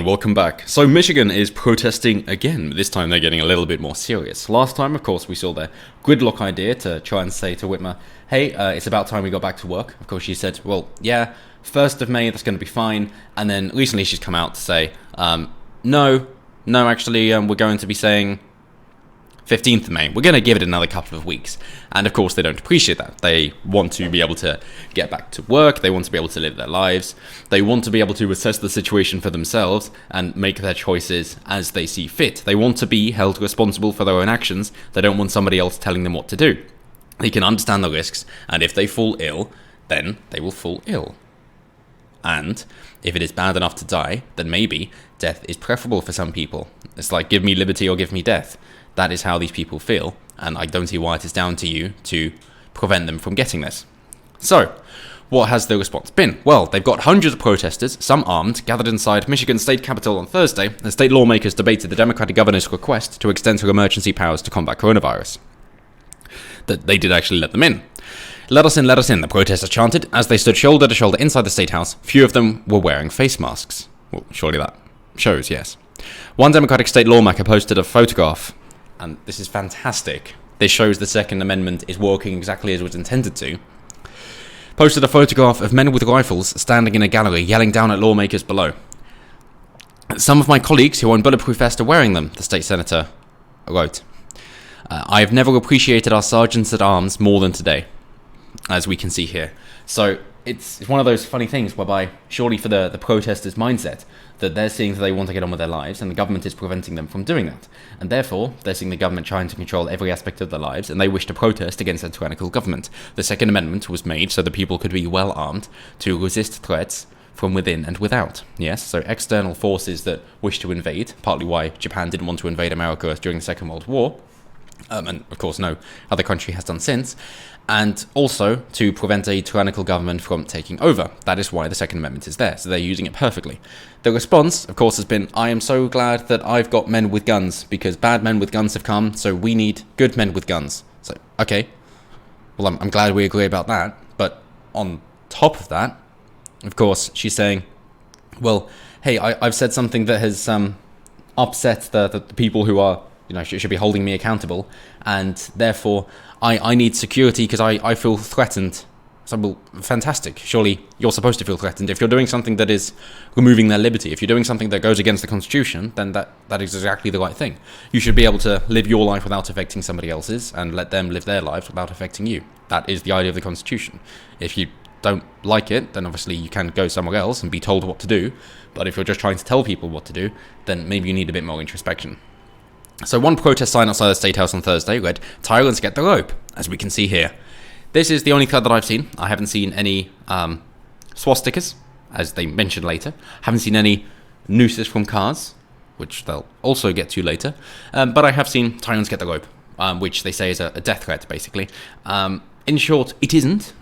And welcome back. So Michigan is protesting again. This time they're getting a little bit more serious. Last time, of course, we saw their gridlock idea to try and say to Whitmer, hey, it's about time we got back to work. Of course, she said, well, yeah, 1st of May, that's going to be fine. And then recently she's come out to say, no, actually, we're going to be saying 15th of May. We're going to give it another couple of weeks. And of course, they don't appreciate that. They want to be able to get back to work. They want to be able to live their lives. They want to be able to assess the situation for themselves and make their choices as they see fit. They want to be held responsible for their own actions. They don't want somebody else telling them what to do. They can understand the risks, and if they fall ill, then they will fall ill. And if it is bad enough to die, then maybe death is preferable for some people. It's like, give me liberty or give me death. That is how these people feel, and I don't see why it is down to you to prevent them from getting this. So, what has the response been? Well, they've got hundreds of protesters, some armed, gathered inside Michigan State Capitol on Thursday as state lawmakers debated the Democratic governor's request to extend her emergency powers to combat coronavirus. That they did actually let them in. Let us in, the protesters chanted as they stood shoulder to shoulder inside the State House. Few of them were wearing face masks. Well, surely that shows, yes. One Democratic state lawmaker posted a photograph, and this is fantastic. This shows the Second Amendment is working exactly as it was intended to. Posted a photograph of men with rifles standing in a gallery yelling down at lawmakers below. Some of my colleagues who own bulletproof vests are wearing them, the state senator wrote. I have never appreciated our sergeants at arms more than today, as we can see here. So it's one of those funny things whereby surely for the protesters' mindset that they're seeing that they want to get on with their lives and the government is preventing them from doing that. And therefore, they're seeing the government trying to control every aspect of their lives and they wish to protest against a tyrannical government. The Second Amendment was made so that people could be well armed to resist threats from within and without. Yes, so external forces that wish to invade, partly why Japan didn't want to invade America during the Second World War, and of course no other country has done since, and also to prevent a tyrannical government from taking over. That is why the Second Amendment is there, so they're using it perfectly. The response, of course, has been, I am so glad that I've got men with guns, because bad men with guns have come, so we need good men with guns. So, okay, well, I'm glad we agree about that, but on top of that, of course, she's saying, well, hey, I've said something that has upset the people who are, should be holding me accountable, and therefore I need security because I feel threatened. So, well, fantastic. Surely you're supposed to feel threatened. If you're doing something that is removing their liberty, if you're doing something that goes against the Constitution, then that is exactly the right thing. You should be able to live your life without affecting somebody else's and let them live their lives without affecting you. That is the idea of the Constitution. If you don't like it, then obviously you can go somewhere else and be told what to do. But if you're just trying to tell people what to do, then maybe you need a bit more introspection. So one protest sign outside the State House on Thursday read, "Tyrants get the rope," as we can see here. This is the only cut that I've seen. I haven't seen any swastikas, as they mentioned later. Haven't seen any nooses from cars, which they'll also get to later. But I have seen "Tyrants get the rope," which they say is a death threat, basically. In short, it isn't,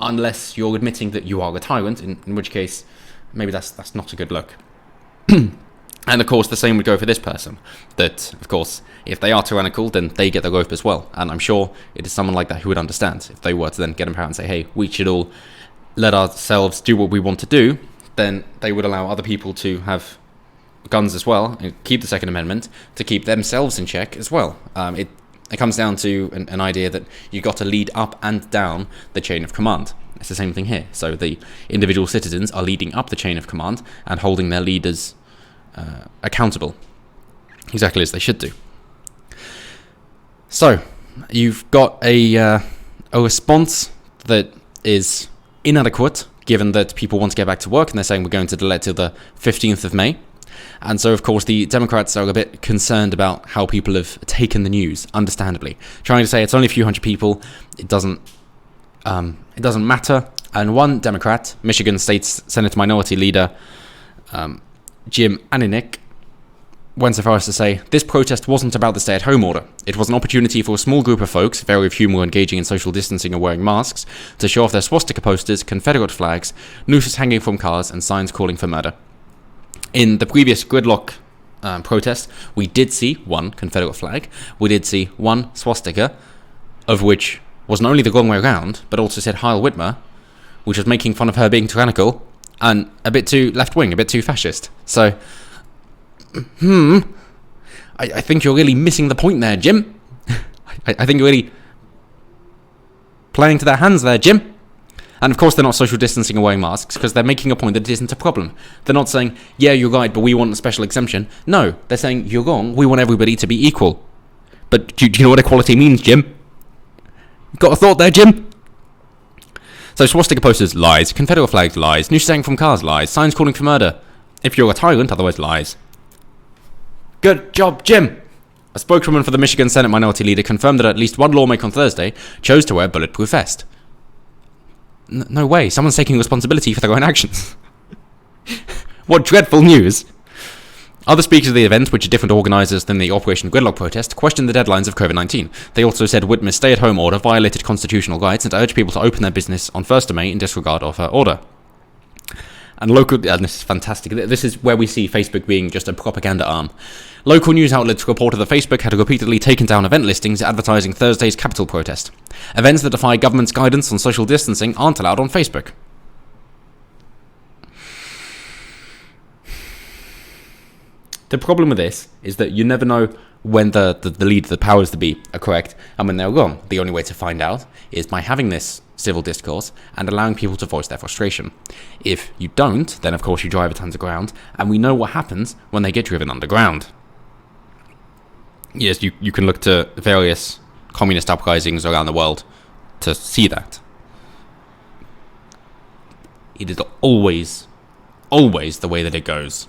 unless you're admitting that you are a tyrant, in which case, maybe that's not a good look. And of course, the same would go for this person. That, of course, if they are tyrannical, then they get the rope as well. And I'm sure it is someone like that who would understand. If they were to then get empowered and say, hey, we should all let ourselves do what we want to do, then they would allow other people to have guns as well, and keep the Second Amendment, to keep themselves in check as well. It comes down to an idea that you've got to lead up and down the chain of command. It's the same thing here. So the individual citizens are leading up the chain of command and holding their leaders accountable, exactly as they should do. So you've got a response that is inadequate, given that people want to get back to work and they're saying we're going to delay it till the 15th of May. And so, of course, the Democrats are a bit concerned about how people have taken the news, understandably. Trying to say it's only a few hundred people, it doesn't matter. And one Democrat, Michigan State Senate Minority Leader Jim Aninick, went so far as to say, this protest wasn't about the stay-at-home order. It was an opportunity for a small group of folks, very few more engaging in social distancing and wearing masks, to show off their swastika posters, Confederate flags, nooses hanging from cars, and signs calling for murder. In the previous gridlock protest, we did see one Confederate flag. We did see one swastika, of which was not only the wrong way around, but also said Heil Whitmer, which was making fun of her being tyrannical, and a bit too left-wing, a bit too fascist. So I think you're really missing the point there, Jim. I think you're really playing to their hands there, Jim. And of course they're not social distancing or wearing masks because they're making a point that it isn't a problem. They're not saying, yeah, you're right, but we want a special exemption. No, they're saying, you're wrong, we want everybody to be equal. But do you know what equality means, Jim? Got a thought there, Jim? So swastika posters, lies. Confederate flags, lies. New saying from cars, lies. Signs calling for murder. If you're a tyrant, otherwise lies. Good job, Jim! A spokeswoman for the Michigan Senate Minority Leader confirmed that at least one lawmaker on Thursday chose to wear a bulletproof vest. No way, someone's taking responsibility for their own actions. What dreadful news! Other speakers of the event, which are different organisers than the Operation Gridlock protest, questioned the deadlines of COVID-19. They also said Whitmer's stay-at-home order violated constitutional rights and urged people to open their business on 1st of May in disregard of her order. And this is fantastic. This is where we see Facebook being just a propaganda arm. Local news outlets reported that Facebook had repeatedly taken down event listings advertising Thursday's Capitol protest. Events that defy government's guidance on social distancing aren't allowed on Facebook. The problem with this is that you never know when the powers that be are correct and when they're wrong. The only way to find out is by having this civil discourse and allowing people to voice their frustration. If you don't, then of course you drive it underground, and we know what happens when they get driven underground. Yes, you can look to various communist uprisings around the world to see that. It is always the way that it goes.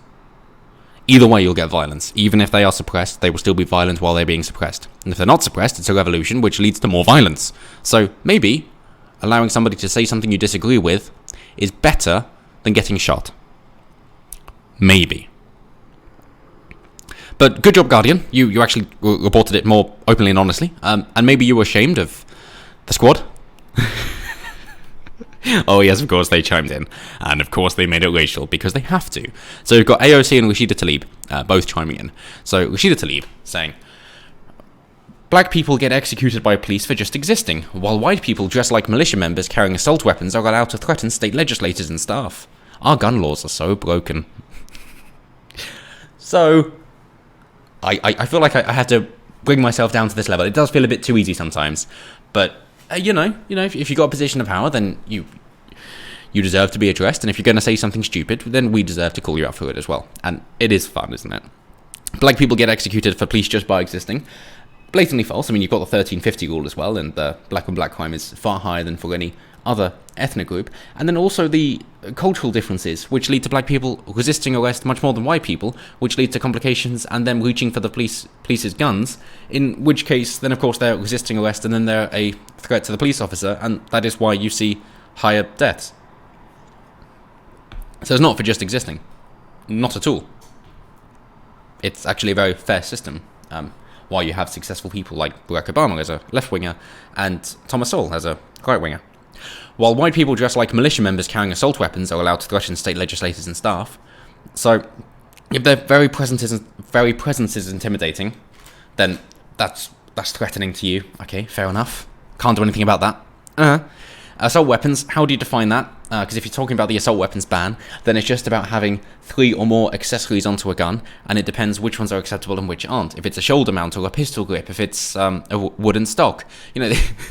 Either way, you'll get violence. Even if they are suppressed, they will still be violent while they're being suppressed. And if they're not suppressed, it's a revolution, which leads to more violence. So maybe allowing somebody to say something you disagree with is better than getting shot. Maybe. But good job, Guardian. You actually reported it more openly and honestly. And maybe you were ashamed of the squad. Oh yes, of course they chimed in. And of course they made it racial, because they have to. So we've got AOC and Rashida Tlaib both chiming in. So Rashida Tlaib saying, black people get executed by police for just existing, while white people dressed like militia members carrying assault weapons are allowed to threaten state legislators and staff. Our gun laws are so broken. So I feel like I had to bring myself down to this level. It does feel a bit too easy sometimes, but you know, if you got a position of power, then you deserve to be addressed. And if you're going to say something stupid, then we deserve to call you out for it as well. And it is fun, isn't it? Black people get executed for police just by existing. Blatantly false. I mean, you've got the 1350 rule as well, and the black on black crime is far higher than for any other ethnic group. And then also the cultural differences, which lead to black people resisting arrest much more than white people, which lead to complications and them reaching for the police's guns, in which case then of course they're resisting arrest and then they're a threat to the police officer, and that is why you see higher deaths. So it's not for just existing. Not at all. It's actually a very fair system. Why you have successful people like Barack Obama as a left-winger and Thomas Sowell as a right-winger. While white people dressed like militia members carrying assault weapons are allowed to threaten state legislators and staff. So, if their very presence is intimidating, then that's threatening to you. Okay, fair enough. Can't do anything about that. Assault weapons, how do you define that? Because if you're talking about the assault weapons ban, then it's just about having 3 or more accessories onto a gun, and it depends which ones are acceptable and which aren't. If it's a shoulder mount or a pistol grip, if it's a wooden stock,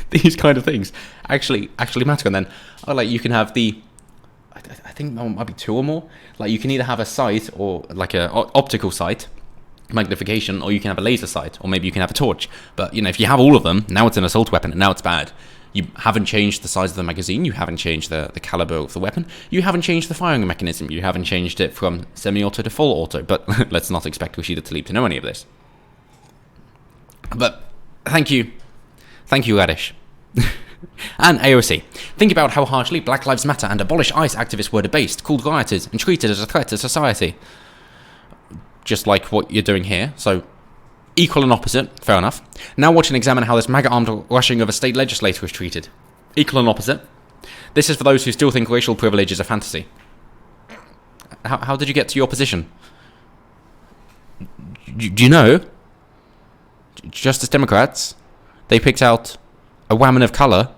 these kind of things actually matter. And then, you can have I think there might be 2 or more. Like, you can either have a sight or like a optical sight, magnification, or you can have a laser sight, or maybe you can have a torch. But if you have all of them, now it's an assault weapon, and now it's bad. You haven't changed the size of the magazine, you haven't changed the caliber of the weapon, you haven't changed the firing mechanism, you haven't changed it from semi-auto to full auto, but let's not expect Rashida Tlaib to know any of this. But thank you, Radish. And AOC. Think about how harshly Black Lives Matter and Abolish ICE activists were debased, called rioters, and treated as a threat to society. Just like what you're doing here, so equal and opposite, fair enough. Now watch and examine how this MAGA-armed rushing of a state legislator is treated. Equal and opposite. This is for those who still think racial privilege is a fantasy. How did you get to your position? Do you know? Justice Democrats, they picked out a woman of colour,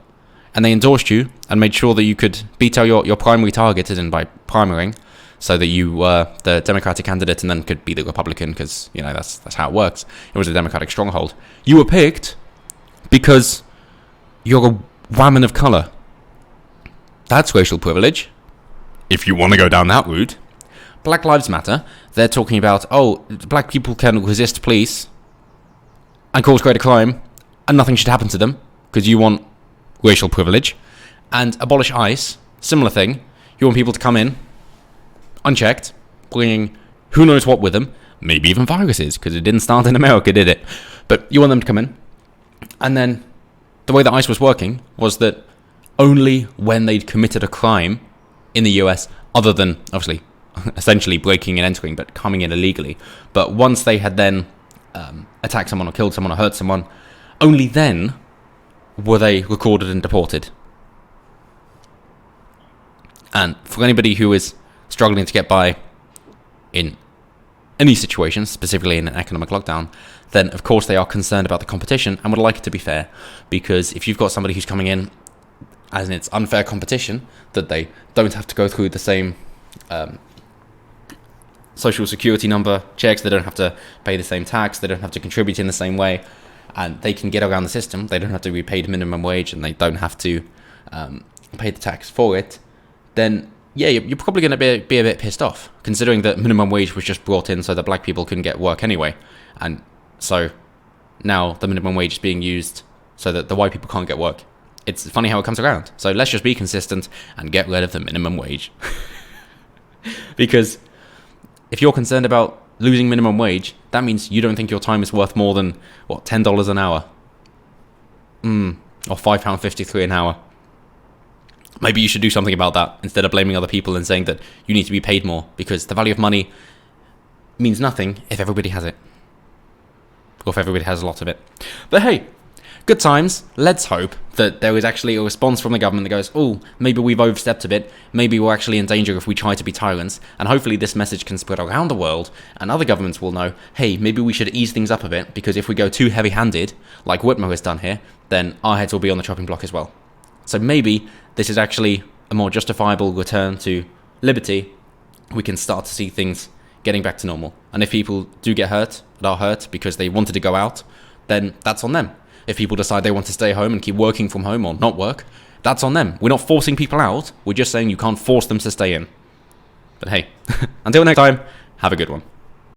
and they endorsed you, and made sure that you could beat out your primary target, as in by primarying, so that you were the Democratic candidate and then could be the Republican, because, you know, that's how it works. It was a Democratic stronghold. You were picked because you're a woman of colour. That's racial privilege, if you want to go down that route. Black Lives Matter, they're talking about, oh, black people can resist police and cause greater crime, and nothing should happen to them, because you want racial privilege. And abolish ICE, similar thing. You want people to come in, unchecked, bringing who knows what with them, maybe even viruses, because it didn't start in America, did it? But you want them to come in. And then the way that ICE was working was that only when they'd committed a crime in the US, other than, obviously, essentially breaking and entering, but coming in illegally, but once they had then attacked someone or killed someone or hurt someone, only then were they recorded and deported. And for anybody who is struggling to get by in any situation, specifically in an economic lockdown, then of course they are concerned about the competition and would like it to be fair, because if you've got somebody who's coming in, as in it's unfair competition, that they don't have to go through the same social security number checks, they don't have to pay the same tax, they don't have to contribute in the same way, and they can get around the system, they don't have to be paid minimum wage, and they don't have to pay the tax for it, then yeah, you're probably going to be a bit pissed off, considering that minimum wage was just brought in so that black people couldn't get work anyway, and so now the minimum wage is being used so that the white people can't get work. It's funny how it comes around. So let's just be consistent and get rid of the minimum wage. Because if you're concerned about losing minimum wage, that means you don't think your time is worth more than, what, $10 an hour? Or £5.53 an hour. Maybe you should do something about that instead of blaming other people and saying that you need to be paid more, because the value of money means nothing if everybody has it. Or if everybody has a lot of it. But hey, good times. Let's hope that there is actually a response from the government that goes, oh, maybe we've overstepped a bit. Maybe we're actually in danger if we try to be tyrants. And hopefully this message can spread around the world and other governments will know, hey, maybe we should ease things up a bit, because if we go too heavy-handed, like Whitmer has done here, then our heads will be on the chopping block as well. So maybe this is actually a more justifiable return to liberty. We can start to see things getting back to normal. And if people do get hurt and are hurt because they wanted to go out, then that's on them. If people decide they want to stay home and keep working from home or not work, that's on them. We're not forcing people out. We're just saying you can't force them to stay in. But hey, until next time, have a good one.